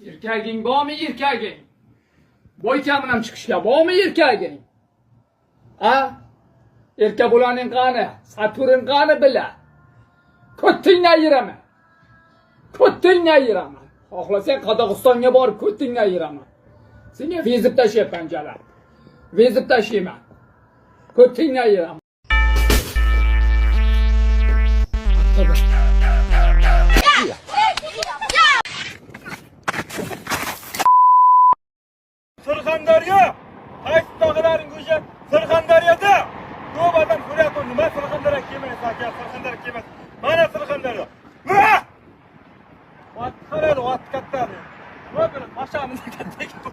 Erkaging bormi erkaging? Bo'yka bilan chiqishga bormi erkaging? A? Erkak bo'laning qani? Saturn qani bila? Ko'tingni yiraman. Ko'tingni yiraman. Xohlasang Qozog'istonga borib ko'tingni yiraman. Senga vezib tashlayman jalar. Vezib tashlayman. Ko'tingni yiraman. Surxondaryo, qaysi tog'laring o'sha Surxondaryoda ko'p odam so'rayapti, nima Surxondaryo kelmaysiz aka, Surxondaryo kelmaysiz. Mana Surxondaryo. Vat qaraydi, vat katta. Nima bir mashamiz katta.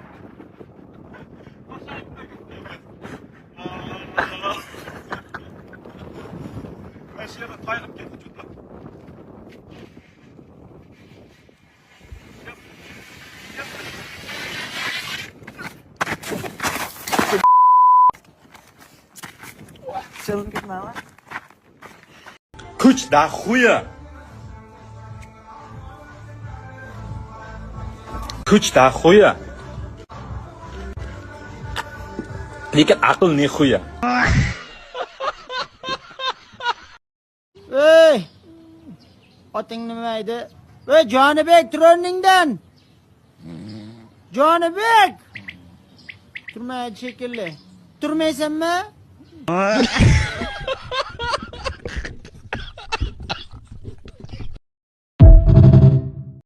Mashina qayqib ketdi cho'tlar. Kuch da xuya. Kuch da xuya. Lekin aql ne xuya. Ey! Oting nima edi? Ey Jonibek tur o'rningdan. Jonibek! Turmaydi shekilli. Turmaysanmi?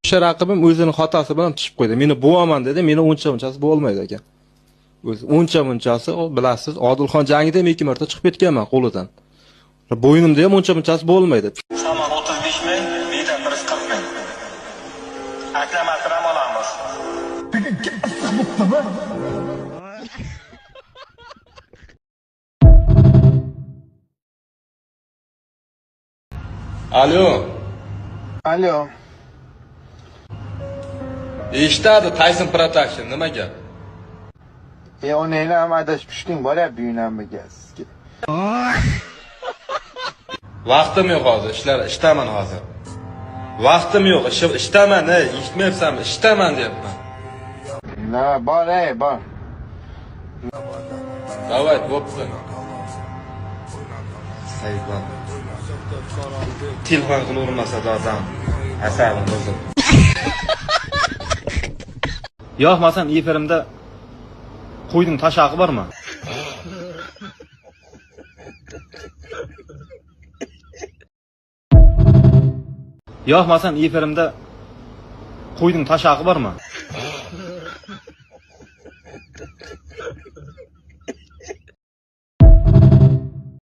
O'sha raqibim o'zining xatosi bilan tushib qo'ydi. Meni bo'vaman dedi, meni uncha-munchasi bo'lmaydi ekan. O'zi uncha-munchasi, bilasiz, Odilxon jangida men 2 marta chiqib ketganman qo'lidan. Bo'ynimda ham uncha-munchasi bo'lmaydi. Somon 35 ming, beta 40 ming. Akram Akram olamiz. Alo. Alo. Eshitadi Tyson Production, nima gap? Onanglar ham adashib tushding, boryapti uylanmaga sizga. Vaqtim yo'q hozir, ishdaman hozir. Vaqtim yo'q, ishdaman, eshitmayapsanmi? Ishdaman deyapman. Na, bor, bor. Davay, bo'pti. Sayban. Telefon qilavermasa dozam. Asabim buzildi. Yo'q, masalan, efirimda qo'yning tashog'i bormi? Yo'q, masalan, efirimda qo'yning tashog'i bormi?